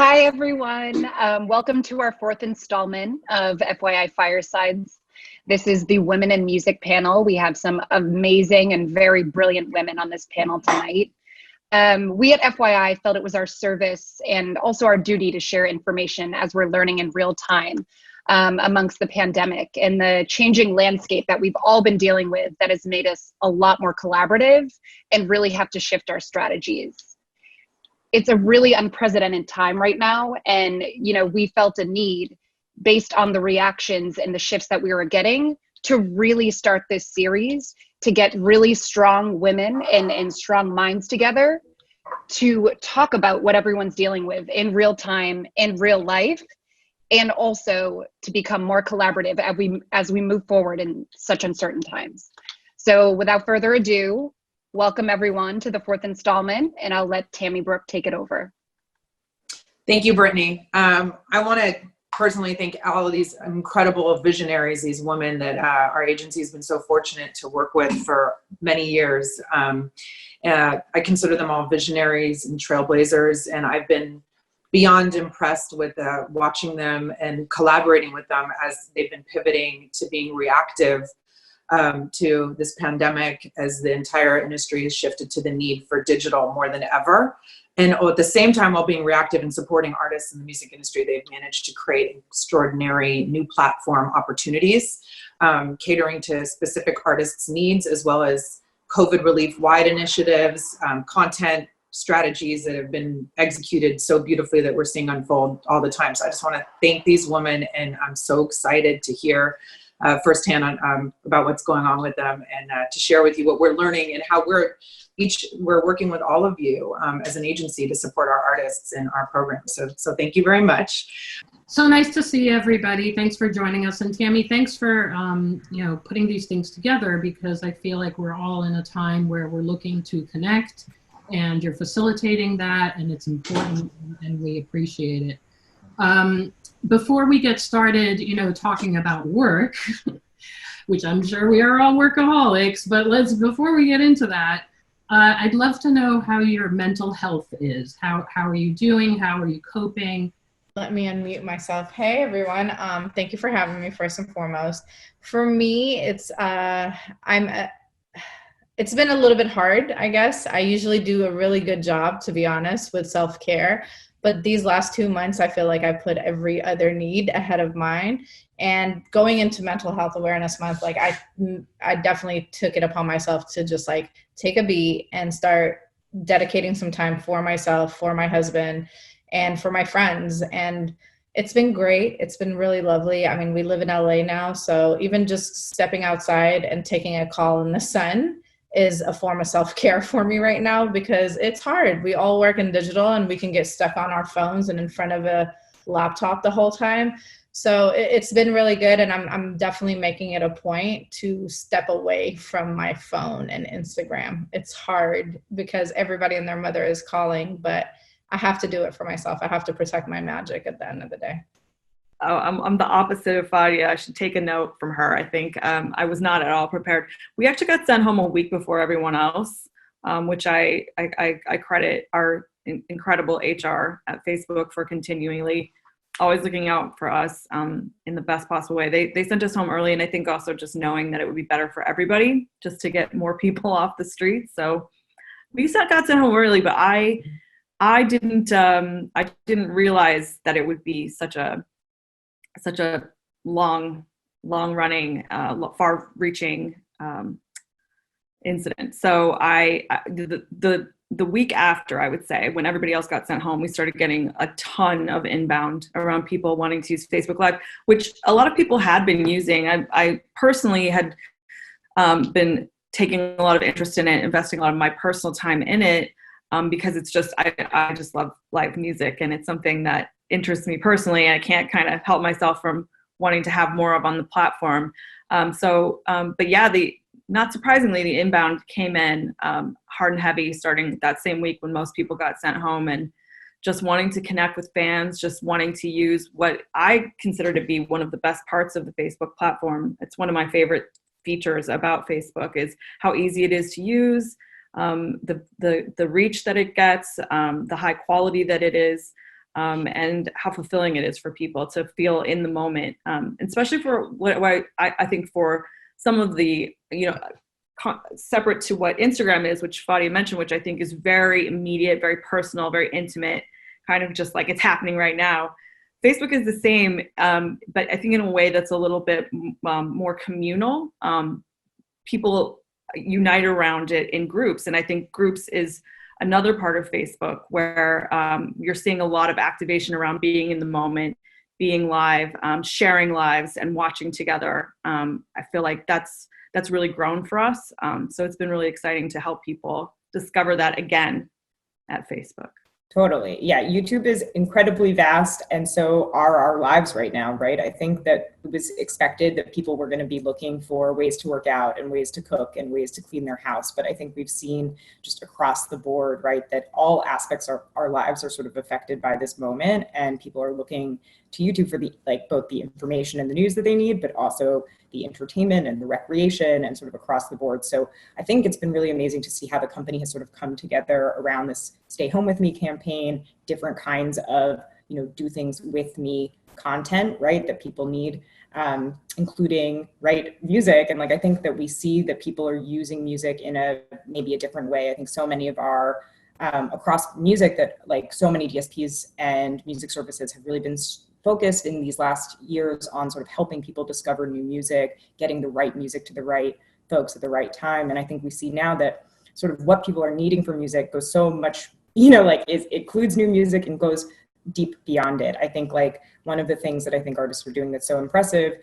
Hi, everyone. Welcome to our fourth installment of FYI Firesides. This is the Women in Music panel. We have some amazing and very brilliant women on this panel tonight. We at FYI felt it was our service and also our duty to share information as we're learning in real time amongst the pandemic and the changing landscape that we've all been dealing with that has made us a lot more collaborative and really have to shift our strategies. It's a really unprecedented time right now. And, we felt a need based on the reactions and the shifts that we were getting to really start this series to get really strong women and strong minds together to talk about what everyone's dealing with in real time, in real life, and also to become more collaborative as we move forward in such uncertain times. So without further ado, welcome everyone to the fourth installment, and I'll let Tammy Brook take it over. Thank you, Brittany. I want to personally thank all of these incredible visionaries, these women that our agency has been so fortunate to work with for many years. I consider them all visionaries and trailblazers, and I've been beyond impressed with watching them and collaborating with them as they've been pivoting to being reactive to this pandemic as the entire industry has shifted to the need for digital more than ever. And at the same time, while being reactive and supporting artists in the music industry, they've managed to create extraordinary new platform opportunities, catering to specific artists' needs, as well as COVID relief-wide initiatives, content strategies that have been executed so beautifully that we're seeing unfold all the time. So I just want to thank these women, and I'm so excited to hear firsthand about what's going on with them, and to share with you what we're learning and how we're working with all of you as an agency to support our artists and our programs. So thank you very much. So nice to see everybody. Thanks for joining us. And Tammy, thanks for putting these things together, because I feel like we're all in a time where we're looking to connect, and you're facilitating that, and it's important, and we appreciate it. Before we get started, talking about work, which I'm sure we are all workaholics, but before we get into that, I'd love to know how your mental health is. How are you doing? How are you coping? Let me unmute myself. Hey, everyone. Thank you for having me, first and foremost. For me, it's been a little bit hard, I guess. I usually do a really good job, to be honest, with self-care. But these last 2 months, I feel like I put every other need ahead of mine. And going into Mental Health Awareness Month, I definitely took it upon myself to just take a beat and start dedicating some time for myself, for my husband, and for my friends. And it's been great. It's been really lovely. I mean, we live in LA now, so even just stepping outside and taking a call in the sun is a form of self-care for me right now, because it's hard. We all work in digital, and we can get stuck on our phones and in front of a laptop the whole time. So it's been really good, and I'm definitely making it a point to step away from my phone and Instagram. It's hard because everybody and their mother is calling, but I have to do it for myself. I have to protect my magic at the end of the day. Oh, I'm the opposite of Fadia. I should take a note from her. I think I was not at all prepared. We actually got sent home a week before everyone else, which I credit our incredible HR at Facebook for continually always looking out for us in the best possible way. They sent us home early, and I think also just knowing that it would be better for everybody just to get more people off the street. So we got sent home early, but I didn't realize that it would be such a long-running, far-reaching incident. So the week after, I would say, when everybody else got sent home, we started getting a ton of inbound around people wanting to use Facebook Live, which a lot of people had been using. I personally had been taking a lot of interest in it, investing a lot of my personal time in it, because it's just, I just love live music, and it's something that interests me personally, and I can't kind of help myself from wanting to have more of on the platform. But yeah, not surprisingly, the inbound came in hard and heavy starting that same week when most people got sent home, and just wanting to connect with fans, just wanting to use what I consider to be one of the best parts of the Facebook platform. It's one of my favorite features about Facebook is how easy it is to use, the reach that it gets, the high quality that it is. and how fulfilling it is for people to feel in the moment, especially for what I think for some of the, separate to what Instagram is, which Fadia mentioned, which I think is very immediate, very personal, very intimate, kind of just like it's happening right now. Facebook is the same, but I think in a way that's a little bit more communal. People unite around it in groups, and I think groups is another part of Facebook where you're seeing a lot of activation around being in the moment, being live, sharing lives, and watching together. I feel like that's really grown for us. So it's been really exciting to help people discover that again at Facebook. Totally. Yeah. YouTube is incredibly vast. And so are our lives right now, right? I think that it was expected that people were going to be looking for ways to work out and ways to cook and ways to clean their house. But I think we've seen just across the board, right, that all aspects of our lives are sort of affected by this moment. And people are looking to YouTube for the, both the information and the news that they need, but also the entertainment and the recreation and sort of across the board. So I think it's been really amazing to see how the company has sort of come together around this Stay Home With Me campaign, different kinds of, do things with me content, right, that people need, including, right, music. And I think that we see that people are using music in maybe a different way. I think so many of our, across music that so many DSPs and music services have really been focused in these last years on sort of helping people discover new music, getting the right music to the right folks at the right time. And I think we see now that sort of what people are needing for music goes so much, it includes new music and goes deep beyond it. I think one of the things that I think artists are doing that's so impressive,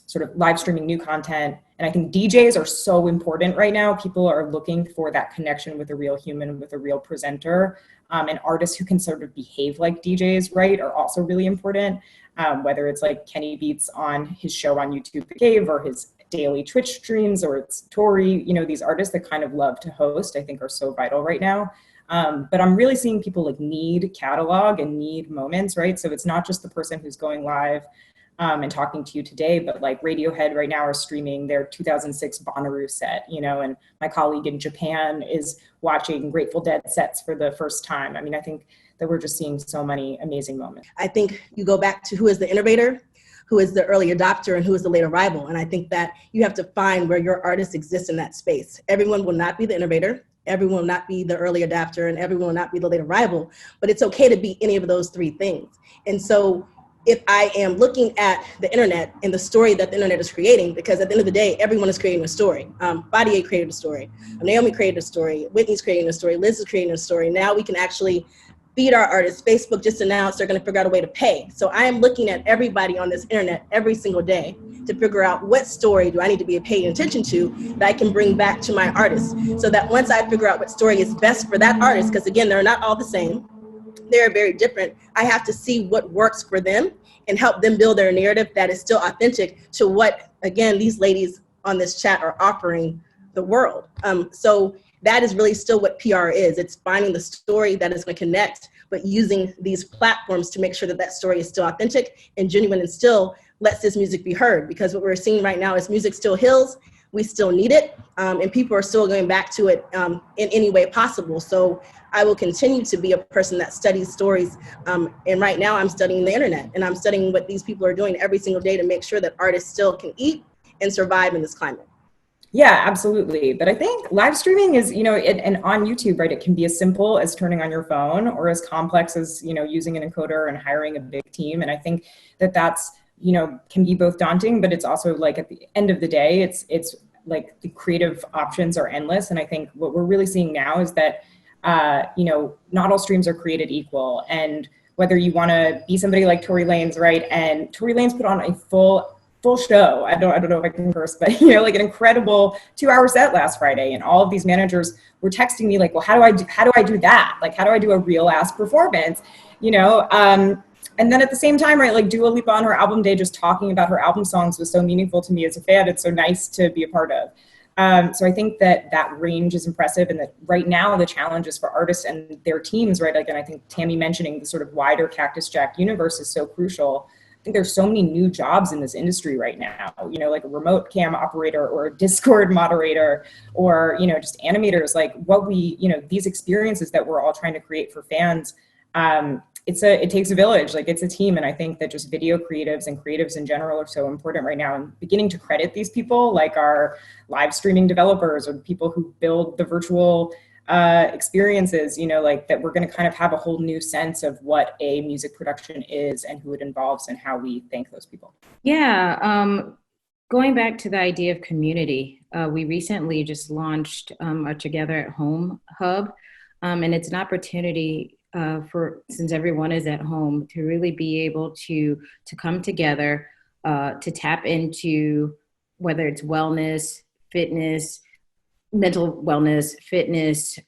sort of live streaming new content. And I think DJs are so important right now. People are looking for that connection with a real human, with a real presenter. And artists who can sort of behave like DJs, right, are also really important. Whether it's Kenny Beats on his show on YouTube, The Cave, or his daily Twitch streams, or it's Tori, these artists that kind of love to host, I think are so vital right now. But I'm really seeing people need catalog and need moments, right? So it's not just the person who's going live and talking to you today, but Radiohead right now are streaming their 2006 Bonnaroo set, and my colleague in Japan is watching Grateful Dead sets for the first time. I mean, I think that we're just seeing so many amazing moments. I think you go back to who is the innovator, who is the early adopter, and who is the late arrival. And I think that you have to find where your artist exists in that space. Everyone will not be the innovator, everyone will not be the early adopter, and everyone will not be the late arrival, but it's okay to be any of those three things. And so if I am looking at the internet and the story that the internet is creating, because at the end of the day, everyone is creating a story. Fadia created a story. Naomi created a story. Whitney's creating a story. Liz is creating a story. Now we can actually feed our artists. Facebook just announced they're going to figure out a way to pay. So I am looking at everybody on this internet every single day to figure out what story do I need to be paying attention to that I can bring back to my artists. So that once I figure out what story is best for that artist, because again, they're not all the same. They're very different. I have to see what works for them and help them build their narrative that is still authentic to what, again, these ladies on this chat are offering the world. So that is really still what PR is. It's finding the story that is going to connect, but using these platforms to make sure that that story is still authentic and genuine and still lets this music be heard. Because what we're seeing right now is music still heals. We still need it. And people are still going back to it in any way possible. So I will continue to be a person that studies stories. And right now I'm studying the internet, and I'm studying what these people are doing every single day to make sure that artists still can eat and survive in this climate. Yeah, absolutely. But I think live streaming is, and on YouTube, right, it can be as simple as turning on your phone or as complex as, using an encoder and hiring a big team. And I think that that's, can be both daunting, but it's also at the end of the day, it's the creative options are endless. And I think what we're really seeing now is that, not all streams are created equal. And whether you want to be somebody like Tory Lanez, right? And Tory Lanez put on a full show. I don't know if I can curse, but an incredible 2-hour set last Friday. And all of these managers were texting me well, how do I do that? How do I do a real ass performance? And then at the same time, right, Dua Lipa on her album day, just talking about her album songs was so meaningful to me as a fan. It's so nice to be a part of. So I think that range is impressive, and that right now the challenge is for artists and their teams, right? Again, I think Tammy mentioning the sort of wider Cactus Jack universe is so crucial. I think there's so many new jobs in this industry right now, a remote cam operator or a Discord moderator or, just animators, what we, these experiences that we're all trying to create for fans. I it takes a village, like it's a team. And I think that just video creatives and creatives in general are so important right now, and beginning to credit these people, like our live streaming developers or the people who build the virtual experiences, you know, like that we're going to kind of have a whole new sense of what a music production is and who it involves and how we thank those people. Yeah. Going back to the idea of community, we recently just launched a Together at Home hub, and it's an opportunity since everyone is at home, to really be able to come together, to tap into whether it's wellness, fitness, mental wellness, fitness,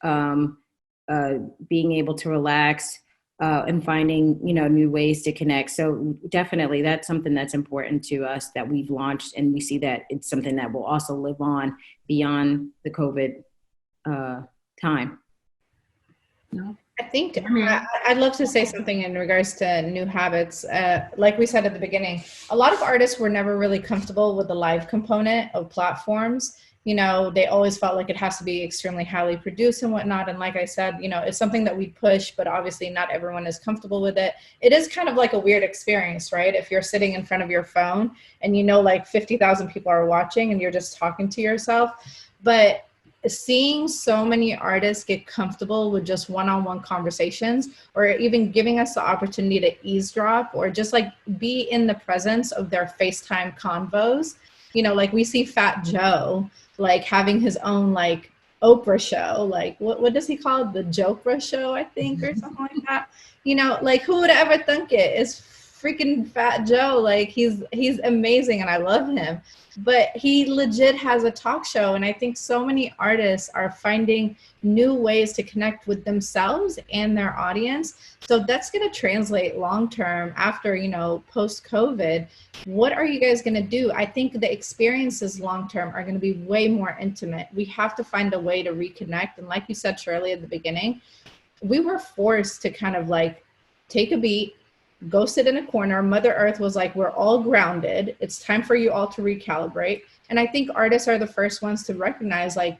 being able to relax, and finding, you know, new ways to connect. So definitely that's something that's important to us that we've launched, and we see that it's something that will also live on beyond the COVID time. No. I think I'd love to say something in regards to new habits. Like we said at the beginning, a lot of artists were never really comfortable with the live component of platforms. You know, they always felt like it has to be extremely highly produced and whatnot. And like I said, you know, it's something that we push, but obviously not everyone is comfortable with it. It is kind of like a weird experience, right? If you're sitting in front of your phone and you know like 50,000 people are watching and you're just talking to yourself. But seeing so many artists get comfortable with just one-on-one conversations, or even giving us the opportunity to eavesdrop or just like be in the presence of their FaceTime convos. You know, like we see Fat Joe like having his own like Oprah show, like what does he call it? The Jokra show, I think, or something like that. You know, like who would have ever thunk it? It's freaking Fat Joe. Like he's amazing and I love him. But he legit has a talk show, and I think so many artists are finding new ways to connect with themselves and their audience. So that's going to translate long term after, you know, post-COVID. What are you guys going to do? I think the experiences long term are going to be way more intimate. We have to find a way to reconnect. And like you said, Shirley, at the beginning, we were forced to kind of like take a beat, go sit in a corner. Mother Earth was like, we're all grounded. It's time for you all to recalibrate. And I think artists are the first ones to recognize like,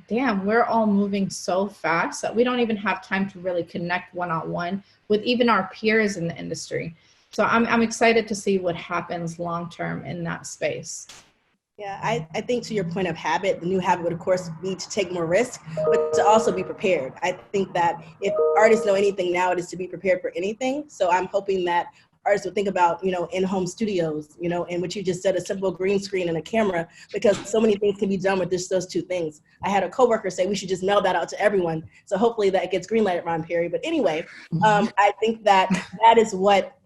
damn, we're all moving so fast that we don't even have time to really connect one-on-one with even our peers in the industry. So I'm excited to see what happens long-term in that space. Yeah, I think to your point of habit, the new habit would of course be to take more risk, but to also be prepared. I think that if artists know anything now, it is to be prepared for anything. So I'm hoping that artists would think about, you know, in-home studios, you know, and what you just said, a simple green screen and a camera, because so many things can be done with just those two things. I had a coworker say we should just mail that out to everyone. So hopefully that gets greenlighted, Ron Perry. But anyway, I think that is what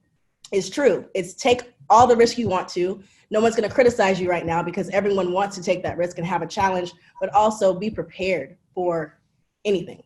is true. It's take all the risk you want to. No one's going to criticize you right now because everyone wants to take that risk and have a challenge, but also be prepared for anything.